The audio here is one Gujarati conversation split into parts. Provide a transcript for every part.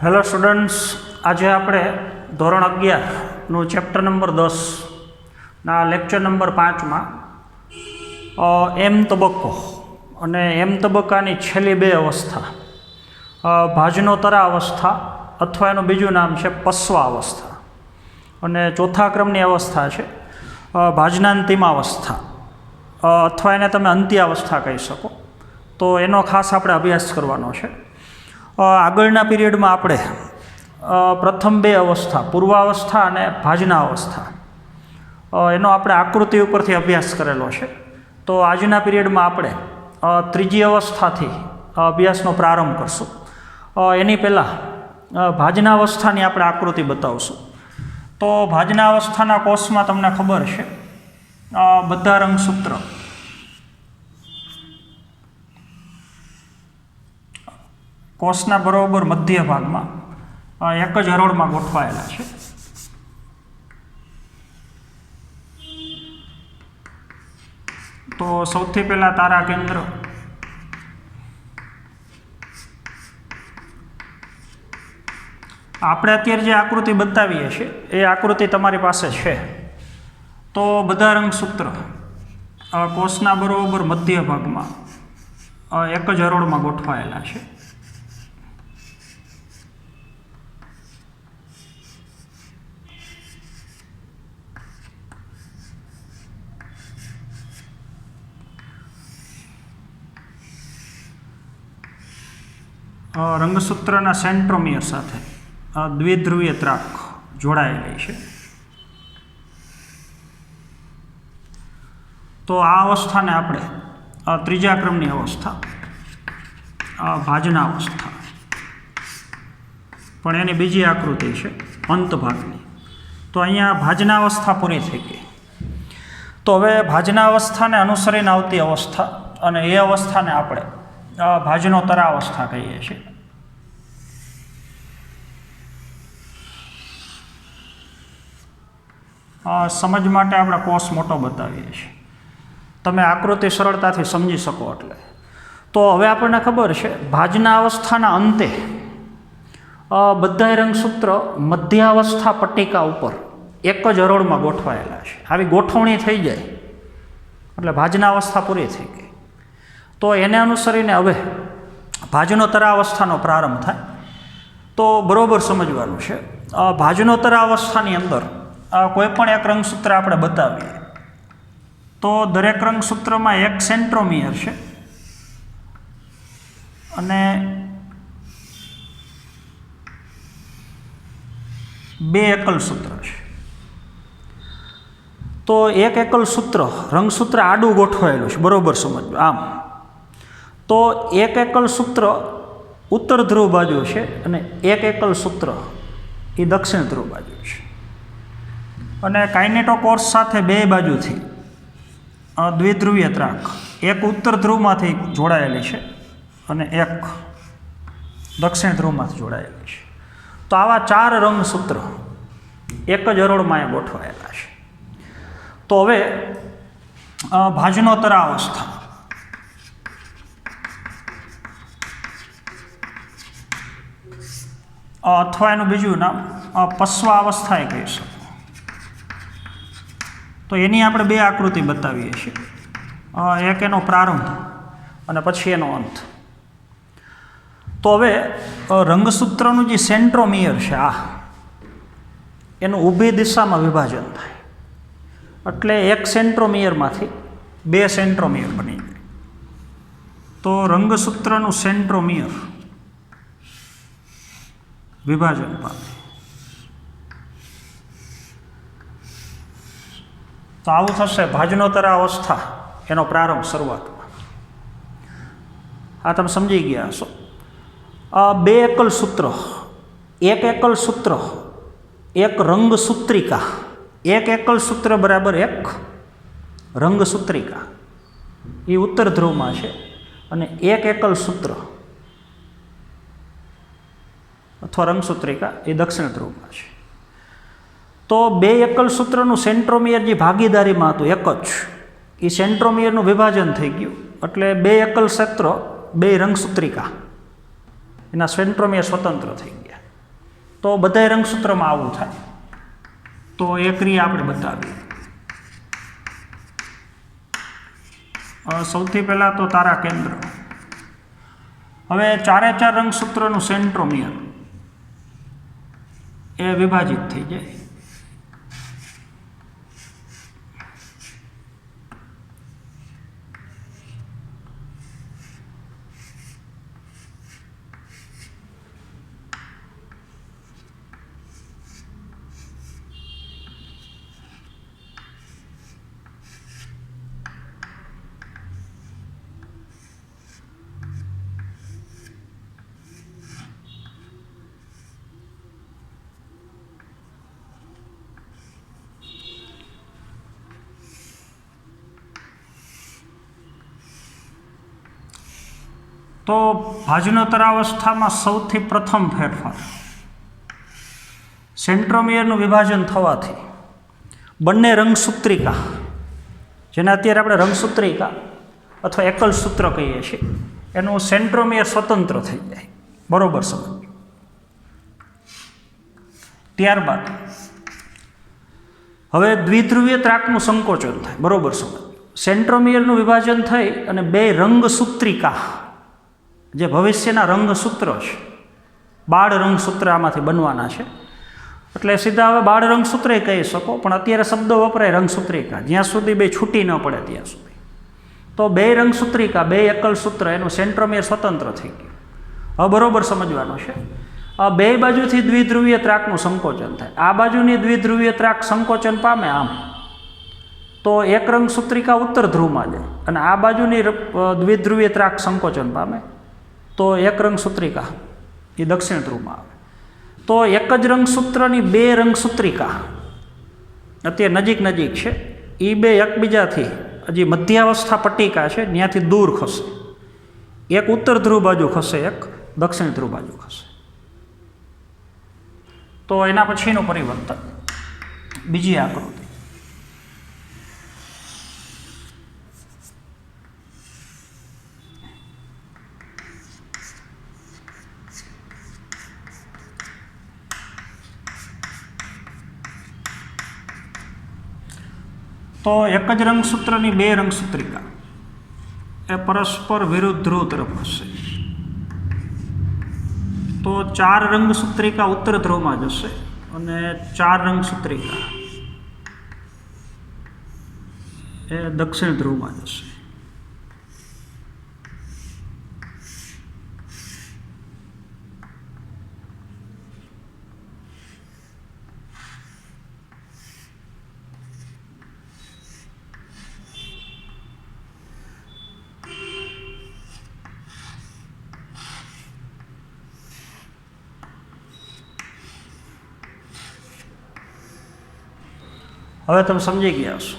હેલો સ્ટુડન્ટ્સ, આજે આપણે ધોરણ 11નું ચેપ્ટર નંબર 10 ના લેક્ચર નંબર 5માં એમ તબક્કો અને એમ તબક્કાની છેલ્લી બે અવસ્થા, ભાજનોત્તરા અવસ્થા અથવા એનું બીજું નામ છે પસ્વા અવસ્થા, અને ચોથા ક્રમની અવસ્થા છે ભાજનાંતિમાવસ્થા અથવા એને તમે અંત્યાવસ્થા કહી શકો. તો એનો ખાસ આપણે અભ્યાસ કરવાનો છે. આગળના પીરિયડમાં આપણે પ્રથમ બે અવસ્થા, પૂર્વાવસ્થા અને ભાજનાવસ્થા, એનો આપણે આકૃતિ ઉપરથી અભ્યાસ કરેલો છે. તો આજના પીરિયડમાં આપણે ત્રીજી અવસ્થાથી અભ્યાસનો પ્રારંભ કરશું. એની પહેલાં ભાજનાવસ્થાની આપણે આકૃતિ બતાવશું. તો ભાજનાવસ્થાના કોષમાં તમને ખબર છે બધા રંગસૂત્ર કોષના બરોબર મધ્ય ભાગમાં એક જ હરોળમાં ગોઠવાયેલા છે. તો સૌથી પહેલાં તારા કેન્દ્ર, આપણે અત્યારે જે આકૃતિ બતાવીએ છીએ એ આકૃતિ તમારી પાસે છે. તો બધા રંગસૂત્ર કોષના બરોબર મધ્ય ભાગમાં એક જ હરોળમાં ગોઠવાયેલા છે. રંગસૂત્રના સેન્ટ્રોમિયર સાથે દ્વિધ્રુવીય ત્રાક જોડાયેલી છે. તો આ અવસ્થાને આપણે ત્રીજા ક્રમની અવસ્થા, ભાજનાવસ્થા, પણ એની બીજી આકૃતિ છે અંત ભાગની. તો અહીંયા ભાજનાવસ્થા પૂરી થઈ ગઈ. તો હવે ભાજનાવસ્થાને અનુસરીને આવતી અવસ્થા, અને એ અવસ્થાને આપણે ભાજનોત્તરા અવસ્થા કહીએ છીએ. સમજ માટે આપણે કોષ મોટો બતાવીએ છીએ, તમે આકૃતિ સરળતાથી સમજી શકો એટલે. તો હવે આપણને ખબર છે ભાજના અવસ્થાના અંતે બધા રંગસૂત્ર મધ્યાવસ્થા પટ્ટિકા ઉપર એક જ હરોળમાં ગોઠવાયેલા છે. આવી ગોઠવણી થઈ જાય એટલે ભાજના અવસ્થા પૂરી થઈ ગઈ. તો એને અનુસરીને હવે ભાજનોત્તરા અવસ્થાનો પ્રારંભ થાય. તો બરાબર સમજવાનું છે, ભાજનોત્તરા અવસ્થાની અંદર કોઈ પણ એક રંગસૂત્ર આપણે બતાવીએ તો દરેક રંગસૂત્રમાં એક સેન્ટ્રોમિયર છે અને બે એકલ સૂત્ર છે. તો એક એકલ સૂત્ર, રંગસૂત્ર આડું ગોઠવાયેલું છે, બરાબર સમજવું. આમ તો એક એકલ સૂત્ર ઉત્તર ધ્રુવ બાજુ છે અને એક એકલ સૂત્ર એ દક્ષિણ ધ્રુવ બાજુ છે. અને કાઇનેટોકોર્સ સાથે બે બાજુથી દ્વિધ્રુવીય ત્રાક, એક ઉત્તર ધ્રુવમાંથી જોડાયેલી છે અને એક દક્ષિણ ધ્રુવમાંથી જોડાયેલી છે. તો આવા ચાર રંગસૂત્ર એક જ હરોળમાં ગોઠવાયેલા છે. તો હવે ભાજનોત્તરા અવસ્થા, અથવા એનું બીજું નામ પસ્વા અવસ્થા એ કહી શકો. તો એની આપણે બે આકૃતિ બતાવીએ છીએ, એક એનો પ્રારંભ અને પછી એનો અંત. તો હવે રંગસૂત્રનું જે સેન્ટ્રોમિયર છે એનું ઊભી દિશામાં વિભાજન થાય એટલે એક સેન્ટ્રોમિયરમાંથી બે સેન્ટ્રોમિયર બની જાય. તો રંગસૂત્રનું સેન્ટ્રોમિયર વિભાજન પામે. તો આવું થશે ભાજનોત્તરા અવસ્થા, એનો પ્રારંભ શરૂઆતમાં. આ તમે સમજી ગયા હશો. બે એકલ સૂત્ર, એક એકલ સૂત્ર, એક રંગસૂત્રિકા, એક એકલ સૂત્ર બરાબર એક રંગસૂત્રિકા એ ઉત્તર ધ્રુવમાં છે અને એક એકલ સૂત્ર અથવા રંગસૂત્રિકા એ દક્ષિણ ધ્રુવમાં છે. તો બે એકલ સૂત્રનું સેન્ટ્રોમિયર જે ભાગીદારીમાં હતું એક જ, એ સેન્ટ્રોમિયરનું વિભાજન થઈ ગયું એટલે બે એકલ ક્ષેત્ર, બે રંગસૂત્રિકા, એના સેન્ટ્રોમિયર સ્વતંત્ર થઈ ગયા. તો બધાય રંગસૂત્રમાં આવું થાય. તો એ ક્રિયા આપણે બતાવીએ. સૌથી પહેલાં તો તારા કેન્દ્ર. હવે ચારે ચાર રંગસૂત્રનું સેન્ટ્રોમિયર એ વિભાજિત થઈ જાય. તો ભાજનોત્તરાવસ્થામાં સૌથી પ્રથમ ફેરફાર સેન્ટ્રોમિયરનું વિભાજન થવાથી બંને રંગસૂત્રિકા, જેને અત્યારે આપણે રંગસૂત્રિકા અથવા એકલ સૂત્ર કહીએ છીએ, એનું સેન્ટ્રોમિયર સ્વતંત્ર થઈ જાય. બરોબર સમજ. ત્યારબાદ હવે દ્વિધ્રુવીય ત્રાકનું સંકોચન થાય. બરોબર સમજ. સેન્ટ્રોમિયરનું વિભાજન થઈ અને બે રંગસૂત્રિકા, જે ભવિષ્યના રંગસૂત્ર છે, બાળ રંગસૂત્ર આમાંથી બનવાના છે. એટલે સીધા હવે બાળ રંગસૂત્ર કહી શકો, પણ અત્યારે શબ્દો વપરાય રંગસૂત્રિકા, જ્યાં સુધી બે છૂટી ન પડે ત્યાં સુધી. તો બે રંગસૂત્રિકા, બે એકલ સૂત્ર, એનું સેન્ટ્રોમિયર સ્વતંત્ર થઈ ગયું. હવે બરોબર સમજવાનું છે. આ બે બાજુથી દ્વિધ્રુવીય ત્રાકનું સંકોચન થાય. આ બાજુની દ્વિધ્રુવીય ત્રાક સંકોચન પામે આમ, તો એક રંગસૂત્રિકા ઉત્તર ધ્રુવમાં જાય, અને આ બાજુની દ્વિધ્રુવીય ત્રાક સંકોચન પામે તો એક રંગસૂત્રિકા એ દક્ષિણ ધ્રુવમાં આવે. તો એક જ રંગસૂત્રની બે રંગસૂત્રિકા અત્યારે નજીક નજીક છે, એ બે એકબીજાથી હજી મધ્યાવસ્થા પટ્ટિકા છે ત્યાંથી દૂર ખસે. એક ઉત્તર ધ્રુવ બાજુ ખસે, એક દક્ષિણ ધ્રુવ બાજુ ખસે. તો એના પછીનું પરિવર્તન, બીજી આકૃતિ. તો એક જ રંગસૂત્રની બે રંગસૂત્રિકા એ પરસ્પર વિરુદ્ધ ધ્રુવ તરફ ખસે. તો ચાર રંગસૂત્રિકા ઉત્તર ધ્રુવમાં જશે અને ચાર રંગસૂત્રિકા એ દક્ષિણ ધ્રુવમાં જશે. હવે તમે સમજી ગયા છો.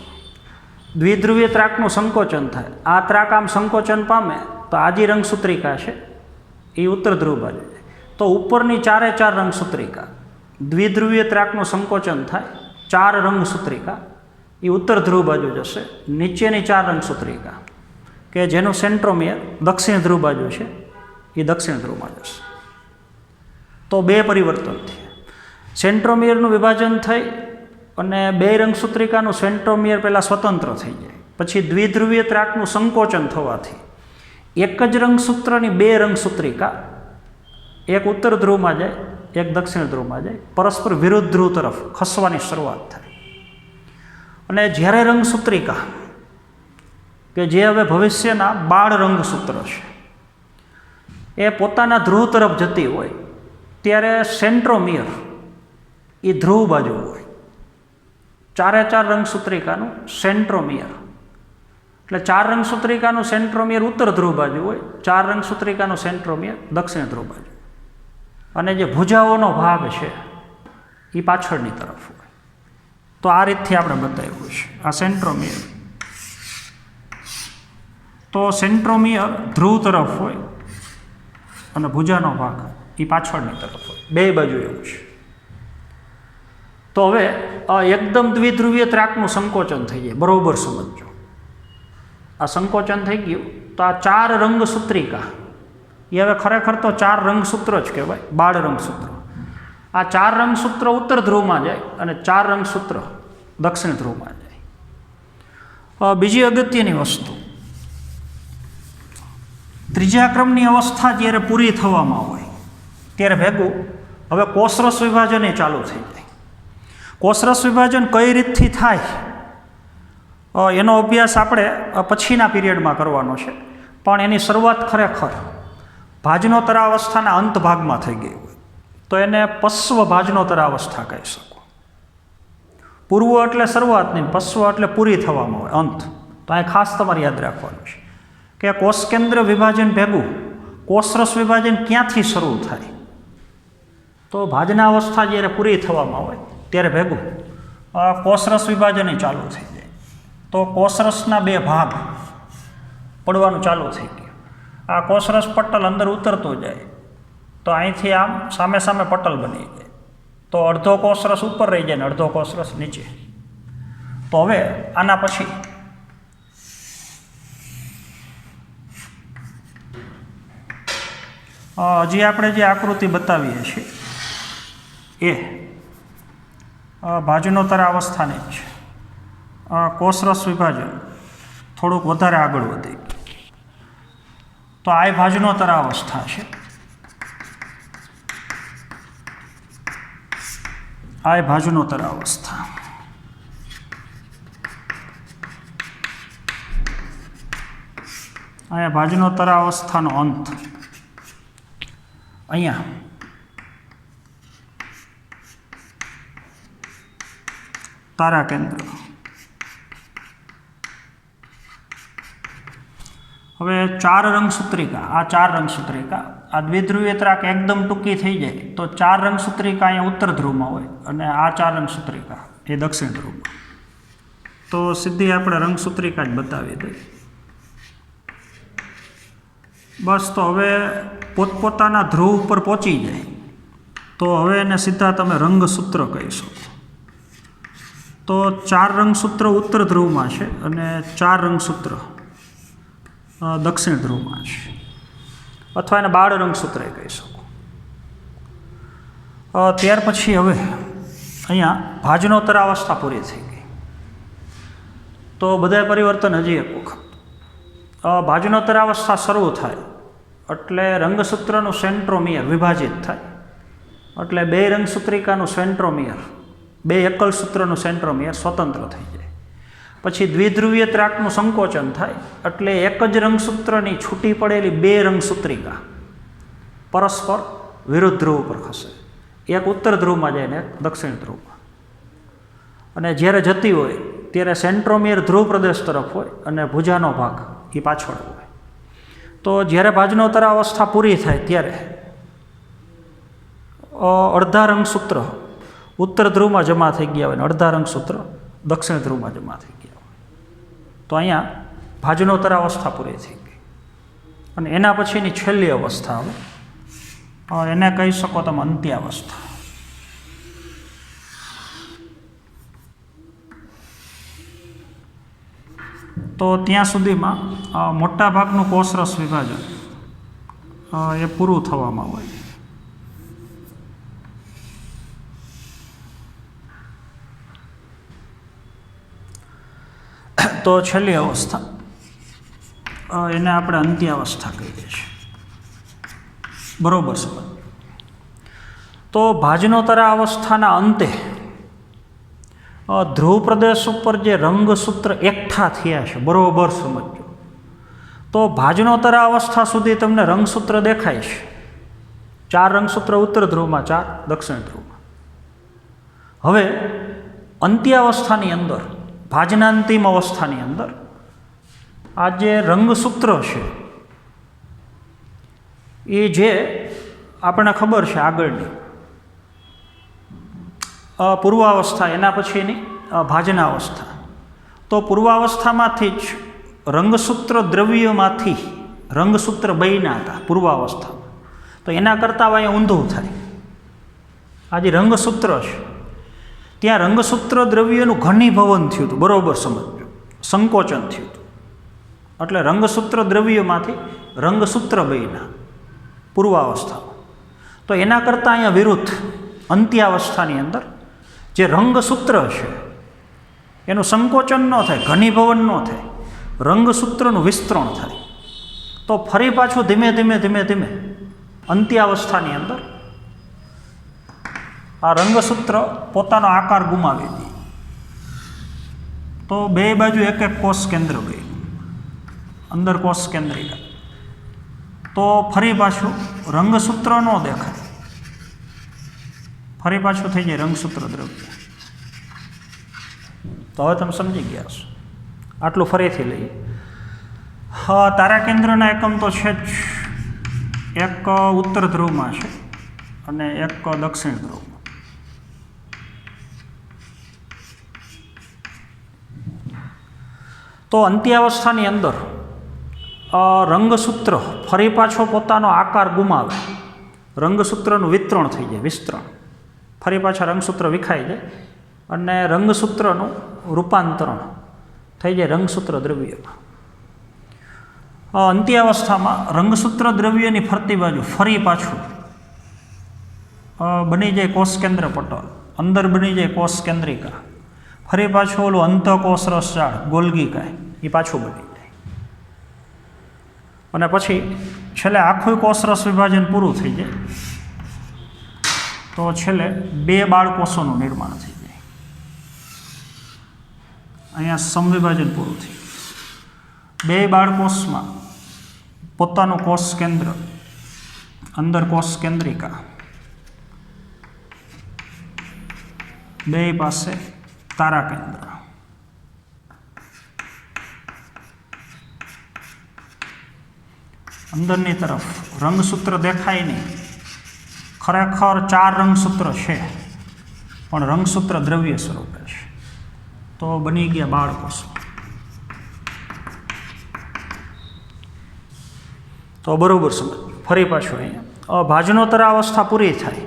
દ્વિધ્રુવીય ત્રાકનું સંકોચન થાય. આ ત્રાક આમ સંકોચન પામે તો આ જે રંગસૂત્રિકા છે એ ઉત્તર ધ્રુવ બાજુ જાય. તો ઉપરની ચારે ચાર રંગસૂત્રિકા, દ્વિધ્રુવીય ત્રાકનું સંકોચન થાય, ચાર રંગસૂત્રિકા એ ઉત્તર ધ્રુવ બાજુ જશે. નીચેની ચાર રંગસૂત્રિકા કે જેનું સેન્ટ્રોમિયર દક્ષિણ ધ્રુવ બાજુ છે એ દક્ષિણ ધ્રુવમાં જશે. તો બે પરિવર્તન થયા. સેન્ટ્રોમિયરનું વિભાજન થઈ અને બે રંગસૂત્રિકાનું સેન્ટ્રોમિયર પહેલાં સ્વતંત્ર થઈ જાય. પછી દ્વિધ્રુવીય ત્રાકનું સંકોચન થવાથી એક જ રંગસૂત્રની બે રંગસૂત્રિકા, એક ઉત્તર ધ્રુવમાં જાય, એક દક્ષિણ ધ્રુવમાં જાય, પરસ્પર વિરુદ્ધ ધ્રુવ તરફ ખસવાની શરૂઆત થાય. અને જ્યારે રંગસૂત્રિકા કે જે હવે ભવિષ્યના બાળ રંગસૂત્ર છે એ પોતાના ધ્રુવ તરફ જતી હોય ત્યારે સેન્ટ્રોમિયર એ ધ્રુવ બાજુ હોય. ચારે ચાર રંગસૂત્રિકાનું સેન્ટ્રોમિયર, એટલે ચાર રંગસૂત્રિકાનું સેન્ટ્રોમિયર ઉત્તર ધ્રુવ બાજુ હોય, ચાર રંગસૂત્રિકાનું સેન્ટ્રોમિયર દક્ષિણ ધ્રુવ બાજુ. અને જે ભુજાઓનો ભાગ છે એ પાછળની તરફ હોય. તો આ રીતથી આપણે બતાવ્યું છે આ સેન્ટ્રોમિયર. તો સેન્ટ્રોમિયર ધ્રુવ તરફ હોય અને ભુજાનો ભાગ એ પાછળની તરફ હોય. બે બાજુ એવું છે. તો હવે એકદમ દ્વિધ્રુવીય ત્રાકનું સંકોચન થઈ જાય. બરાબર સમજો. આ સંકોચન થઈ ગયું તો આ ચાર રંગસૂત્રિકા એ હવે ખરેખર તો ચાર રંગસૂત્ર જ કહેવાય, બાળ રંગસૂત્ર. આ 4 રંગસૂત્ર ઉત્તર ધ્રુવમાં જાય અને 4 રંગસૂત્ર દક્ષિણ ધ્રુવમાં જાય. બીજી અગત્યની વસ્તુ, ત્રીજા ક્રમની અવસ્થા જ્યારે પૂરી થવામાં હોય ત્યારે ભેગું હવે કોષરસ વિભાજન એ ચાલુ થઈ જાય. કોષરસ વિભાજન કઈ રીતથી થાય એનો અભ્યાસ આપણે પછીના પીરિયડમાં કરવાનો છે, પણ એની શરૂઆત ખરેખર ભાજનોત્તરાવસ્થાના અંત ભાગમાં થઈ ગઈ હોય તો એને પશ્વ ભાજનોત્તરાવસ્થા કહી શકો. પૂર્વ એટલે શરૂઆત નહીં, પશ્વ એટલે પૂરી થવામાં હોય, અંત. તો અહીં ખાસ તમારે યાદ રાખવાનું છે કે કોષ કેન્દ્ર વિભાજન ભેગું કોષરસ વિભાજન ક્યાંથી શરૂ થાય? તો ભાજના અવસ્થા જ્યારે પૂરી થવામાં હોય ત્યારે ભેગું કોષરસ વિભાજન ચાલુ થઈ જાય. તો કોષરસના 2 ભાગ પડવાનું ચાલુ થઈ ગયું. આ કોષરસ પટલ અંદર ઉતરતો જાય તો અહીંથી આમ સામે સામે પટલ બની જાય, તો અડધો કોષરસ ઉપર રહી જાય ને અડધો કોષરસ નીચે. તો હવે આના પછી હજી આપણે જે આકૃતિ બતાવીએ છીએ એ ભાજનોત્તરાવસ્થાની જ છે. કોષરસ વિભાજન થોડુંક વધારે આગળ વધી ગયું તો આ ભાજનોત્તરાવસ્થા છે. આ ભાજનોત્તરાવસ્થા. અહીંયા ભાજનોત્તરાવસ્થાનો અંત. અહીંયા તારા કેન્દ્ર. હવે 4 રંગસૂત્રિકા, આ 4 રંગસૂત્રિકા, આ દ્વિધ્રુવીય ત્રાક એકદમ ટૂંકી થઈ જાય તો 4 રંગસૂત્રિકા અહીંયા ઉત્તર ધ્રુવમાં હોય અને આ 4 રંગસૂત્રિકા એ દક્ષિણ ધ્રુવમાં. તો સીધી આપણે રંગસૂત્રિકા જ બતાવી દઈએ. બસ. તો હવે પોતપોતાના ધ્રુવ ઉપર પહોંચી જાય તો હવે એને સીધા તમે રંગસૂત્ર કહી શકો. તો 4 રંગસૂત્ર ઉત્તર ધ્રુવમાં છે અને 4 રંગસૂત્ર દક્ષિણ ધ્રુવમાં છે, અથવા એને 12 રંગસૂત્ર કહી શકો. ત્યાર પછી હવે અહીંયા ભાજનોત્તરાવસ્થા પૂરી થઈ ગઈ તો બધા પરિવર્તન હજી એક વખત. ભાજનોત્તરાવસ્થા શરૂ થાય એટલે રંગસૂત્રનું સેન્ટ્રોમિયર વિભાજિત થાય, એટલે 2 રંગસૂત્રિકાનું સેન્ટ્રોમિયર, 2 એકલ સૂત્રનું સેન્ટ્રોમિયર સ્વતંત્ર થઈ જાય. પછી દ્વિધ્રુવીય ત્રાકનું સંકોચન થાય એટલે એક જ રંગસૂત્રની છૂટી પડેલી 2 રંગસૂત્રિકા પરસ્પર વિરુદ્ધ ધ્રુવ પર ખસે. એક ઉત્તર ધ્રુવમાં જાય ને એક દક્ષિણ ધ્રુવમાં. અને જ્યારે જતી હોય ત્યારે સેન્ટ્રોમિયર ધ્રુવ પ્રદેશ તરફ હોય અને ભુજાનો ભાગ એ પાછળ હોય. તો જ્યારે ભાજનોત્તરાવસ્થા પૂરી થાય ત્યારે અડધા રંગસૂત્ર ઉત્તર ધ્રુવમાં જમા થઈ ગયા હોય ને અડધા રંગસૂત્ર દક્ષિણ ધ્રુવમાં જમા થઈ ગયા હોય. તો અહીંયા ભાજનોત્તરાવસ્થા પૂરી થઈ ગઈ. અને એના પછીની છેલ્લી અવસ્થા હવે એને કહી શકો તમે અંત્યાવસ્થા. તો ત્યાં સુધીમાં મોટા ભાગનું કોષરસ વિભાજન એ પૂરું થવામાં હોય. તો છેલ્લી અવસ્થા એને આપણે અંત્યાવસ્થા કહીએ છીએ. બરોબર સમજ. તો ભાજનોત્તરાવસ્થાના અંતે ધ્રુવ પ્રદેશ ઉપર જે રંગસૂત્ર એકઠા થયા છે, બરોબર સમજો. તો ભાજનોત્તરાવસ્થા સુધી તમને રંગસૂત્ર દેખાય છે. 4 રંગસૂત્ર ઉત્તર ધ્રુવમાં, 4 દક્ષિણ ધ્રુવમાં. હવે અંત્યાવસ્થાની અંદર, ભાજનાંતિમ અવસ્થાની અંદર આ જે રંગસૂત્ર છે એ જે આપણને ખબર છે આગળની પૂર્વાવસ્થા, એના પછીની ભાજનાવસ્થા. તો પૂર્વાવસ્થામાંથી જ રંગસૂત્ર દ્રવ્યમાંથી રંગસૂત્ર બન્યા હતા પૂર્વાવસ્થામાં. તો એના કરતાં અહીંયા ઊંધું થાય. આ જે રંગસૂત્ર છે ત્યાં રંગસૂત્ર દ્રવ્યનું ઘનીભવન થયું હતું, બરોબર સમજો, સંકોચન થયું હતું. એટલે રંગસૂત્ર દ્રવ્યમાંથી રંગસૂત્ર બન્યા પૂર્વાવસ્થામાં. તો એના કરતાં અહીંયા વિરુદ્ધ અંત્યાવસ્થાની અંદર જે રંગસૂત્ર છે એનું સંકોચન ન થાય, ઘનીભવન ન થાય, રંગસૂત્રનું વિસ્તરણ થાય, તો ફરી પાછું ધીમે ધીમે ધીમે ધીમે અંત્યાવસ્થાની અંદર આ રંગસૂત્ર પોતાનો આકાર ગુમાવી દે. તો બે બાજુ એક એક કોષ કેન્દ્ર ગયું, અંદર કોષ કેન્દ્રિકા. તો ફરી પાછું રંગસૂત્ર ન દેખાય, ફરી પાછું થઈ જાય રંગસૂત્ર દ્રવ્ય. તો હવે તમે સમજી ગયા છો. આટલું ફરીથી લઈએ. તારા કેન્દ્રના એકમ તો છે જ, એક ઉત્તર ધ્રુવમાં છે અને એક દક્ષિણ ધ્રુવમાં. તો અંત્યાવસ્થાની અંદર રંગસૂત્ર ફરી પાછો પોતાનો આકાર ગુમાવે, રંગસૂત્રનું વિતરણ થઈ જાય, વિસ્તરણ, ફરી પાછા રંગસૂત્ર વિખાઈ જાય અને રંગસૂત્રનું રૂપાંતરણ થઈ જાય રંગસૂત્ર દ્રવ્યમાં. અંત્યાવસ્થામાં રંગસૂત્ર દ્રવ્યની ફરતી બાજુ ફરી પાછું બની જાય કોષ કેન્દ્ર પટલ, અંદર બની જાય કોષ કેન્દ્રિકા, ફરી પાછું ઓલું અંતઃકોષ રસજાળ ગોલ્ગીકાય એ પાછું બની જાય અને પછી છેલ્લે આખું કોષરસ વિભાજન પૂરું થઈ જાય. તો છેલ્લે બે બાળકોષોનું નિર્માણ થઈ જાય. અહીંયા સમવિભાજન પૂરું થયું. બે બાળકોષમાં પોતાનું કોષ કેન્દ્ર, અંદર કોષ કેન્દ્રિકા, બે પાસે તારા કેન્દ્ર. અંદરની તરફ રંગસૂત્ર દેખાય નહીં, ખરેખર 4 રંગસૂત્ર છે પણ રંગસૂત્ર દ્રવ્ય સ્વરૂપે છે. તો બની ગયા બાળકોષો. તો બરાબર સમજ. ફરી પાછું અહીંયા ભાજનોત્તર અવસ્થા પૂરી થાય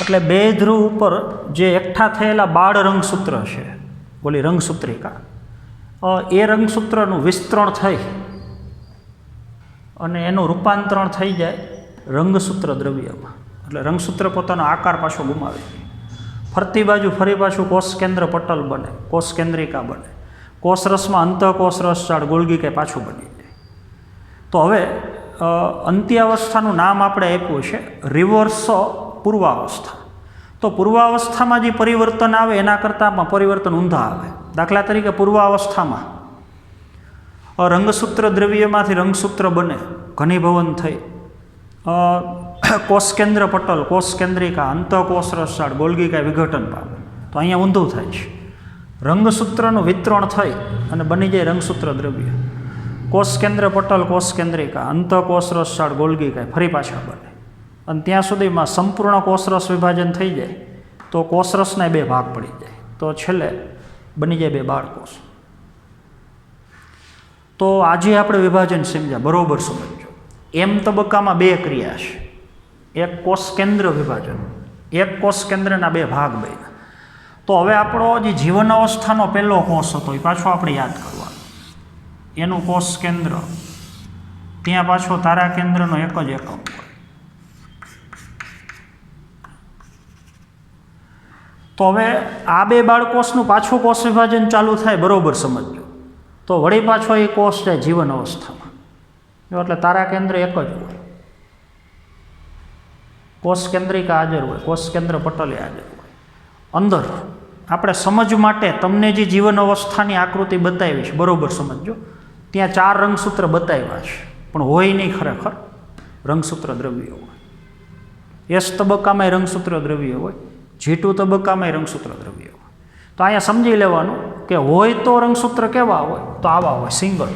એટલે બે ધ્રુવ ઉપર જે એકઠા થયેલા બાળ રંગસૂત્ર છે, ઓલી રંગસૂત્રિકા, એ રંગસૂત્રનું વિસ્તરણ થઈ અને એનું રૂપાંતરણ થઈ જાય રંગસૂત્ર દ્રવ્યમાં. એટલે રંગસૂત્ર પોતાનો આકાર પાછો ગુમાવે. ફરતી બાજુ ફરી પાછું કોષ કેન્દ્ર પટલ બને, કોષ કેન્દ્રિકા બને, કોષરસમાં અંતઃકોષ રસજાળ ગોલ્ગીકાય પાછું બની જાય. તો હવે અંત્યાવસ્થાનું નામ આપણે આપ્યું છે રિવર્સ પૂર્વાવસ્થા. તો પૂર્વાવસ્થામાં જે પરિવર્તન આવે એના કરતાં પરિવર્તન ઊંધા આવે. દાખલા તરીકે પૂર્વાવસ્થામાં રંગસૂત્ર દ્રવ્યમાંથી રંગસૂત્ર બને, ઘનીભવન થઈ, કોષ કેન્દ્ર પટલ, કોષ કેન્દ્રિકા, અંતઃકોષ રસજાળ ગોલ્ગીકાય વિઘટન પામે. તો અહીંયા ઊંધું થાય છે. રંગસૂત્રનું વિતરણ થઈ અને બની જાય રંગસૂત્ર દ્રવ્ય. કોષ કેન્દ્ર પટલ, કોષ કેન્દ્રિકા, અંતઃકોષ રસજાળ ગોલ્ગીકાય ફરી પાછા બને અને ત્યાં સુધીમાં સંપૂર્ણ કોષરસ વિભાજન થઈ જાય. તો કોષરસના 2 ભાગ પડી જાય. તો છેલ્લે બની જાય 2 બાળકોષ. તો આજે આપણે વિભાજન સમજ્યા, બરાબર સમજો. એમ તબક્કામાં 2 ક્રિયા છે. એક કોષ કેન્દ્ર વિભાજન, એક કોષ કેન્દ્રના 2 ભાગ બન્યા. તો હવે આપણો જે જીવન અવસ્થાનો પહેલો કોષ હતો એ પાછો આપણે યાદ કરવાનો. એનું કોષ કેન્દ્ર, ત્યાં પાછો તારા કેન્દ્રનો એક જ એકમ હોય. તો હવે આ 2 બાળકોષનું પાછું કોષ વિભાજન ચાલુ થાય, બરાબર સમજો. તો વળી પાછો એ કોષ જાય જીવન અવસ્થામાં. એટલે તારા કેન્દ્ર એક જ હોય, કોષ કેન્દ્રિકા હાજર હોય, કોષ કેન્દ્ર પટલે હાજર હોય. અંદર આપણે સમજ માટે તમને જે જીવન અવસ્થાની આકૃતિ બતાવી છે, બરાબર સમજો. ત્યાં 4 રંગસૂત્ર બતાવ્યા છે પણ હોય નહીં, ખરેખર રંગસૂત્ર દ્રવ્ય હોય. એસ તબક્કામાં રંગસૂત્ર દ્રવ્ય હોય, G2 તબક્કામાં રંગસૂત્ર દ્રવ્ય હોય. તો અહીંયા સમજી લેવાનું કે હોય તો રંગસૂત્ર કેવા હોય, તો આવા હોય, સિંગલ.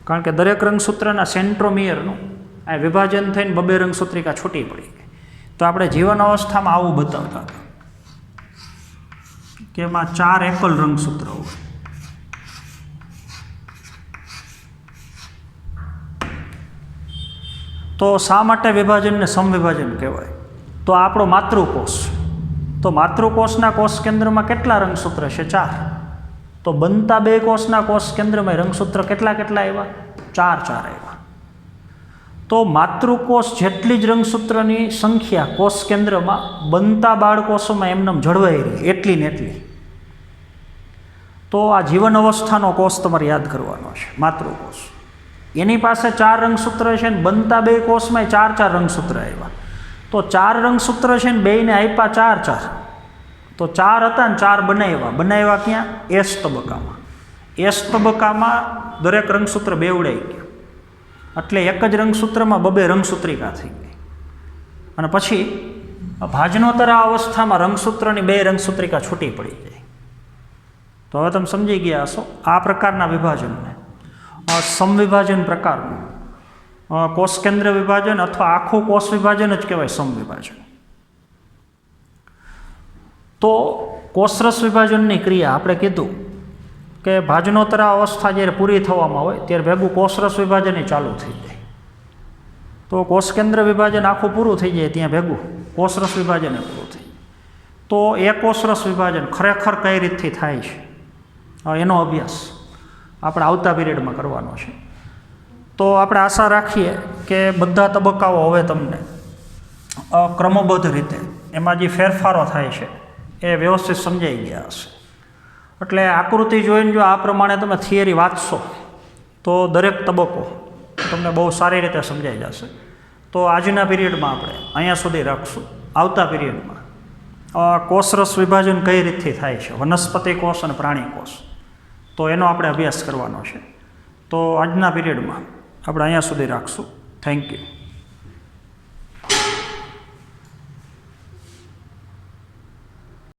કારણ કે દરેક રંગસૂત્રના સેન્ટ્રોમિયરનું આ વિભાજન થઈને 2 રંગસૂત્રિકા છૂટી પડી ગઈ. તો આપણે જીવન અવસ્થામાં આવું બતાવતા હતા કે એમાં 4 એકલ રંગસૂત્ર હોય. તો શા માટે વિભાજનને સમવિભાજન કહેવાય? તો આપણો માતૃકોષ, તો માતૃકોષના કોષ કેન્દ્રમાં કેટલા રંગસૂત્ર છે? 4. તો બનતા 2 કોષના કોષ કેન્દ્રમાં રંગસૂત્ર કેટલા આવ્યા? 4 આવ્યા. તો માતૃકોષ જેટલી જ રંગસૂત્રની સંખ્યા કોષ કેન્દ્રમાં બનતા બાળકોષોમાં એમનેમ જળવાઈ રહી એટલી ને એટલી. તો આ જીવન અવસ્થાનો કોષ તમારે યાદ કરવાનો છે, માતૃકોષ. એની પાસે 4 રંગસૂત્ર છે ને બનતા 2 કોષમાં 4 રંગસૂત્ર આવ્યા. તો 4 રંગસૂત્ર છે ને બેયને આપ્યા 4. તો 4 હતા ને 4 બનાવ્યા ક્યાં? એસ તબક્કામાં. એસ તબક્કામાં દરેક રંગસૂત્ર બેવડાઈ ગયું, એટલે એક જ રંગસૂત્રમાં 2 રંગસૂત્રિકા થઈ ગઈ. અને પછી ભાજનોત્તરા અવસ્થામાં રંગસૂત્રની 2 રંગસૂત્રિકા છૂટી પડી જાય. તો હવે તમે સમજી ગયા હશો આ પ્રકારના વિભાજનને સમવિભાજન પ્રકારનું કોષ કેન્દ્ર વિભાજન અથવા આખું કોષ વિભાજન જ કહેવાય સમવિભાજન. તો કોષરસ વિભાજનની ક્રિયા આપણે કીધું કે ભાજનોત્તરા અવસ્થા જ્યારે પૂરી થવામાં હોય ત્યારે ભેગું કોષરસ વિભાજન ચાલુ થઈ જાય. તો કોષ કેન્દ્ર વિભાજન આખું પૂરું થઈ જાય ત્યાં ભેગું કોષરસ વિભાજન પૂરું થઈ જાય. તો એ કોષરસ વિભાજન ખરેખર કઈ રીતથી થાય છે એનો અભ્યાસ આપણે આવતા પીરિયડમાં કરવાનો છે. તો આપણે આશા રાખીએ કે બધા તબક્કાઓ હવે તમને ક્રમબદ્ધ રીતે એમાં જે ફેરફારો થાય છે એ વ્યવસ્થિત સમજાઈ ગયા હશે. એટલે આકૃતિ જોઈને જો આ પ્રમાણે તમે થિયરી વાંચશો તો દરેક તબક્કો તમને બહુ સારી રીતે સમજાઈ જશે. તો આજના પીરિયડમાં આપણે અહીંયા સુધી રાખશું. આવતા પીરિયડમાં કોષરસ વિભાજન કઈ રીતથી થાય છે, વનસ્પતિ કોષ અને પ્રાણી કોષ, તો એનો આપણે અભ્યાસ કરવાનો છે. તો આજના પીરિયડમાં આપણે અહીંયા સુધી રાખશું. Thank you.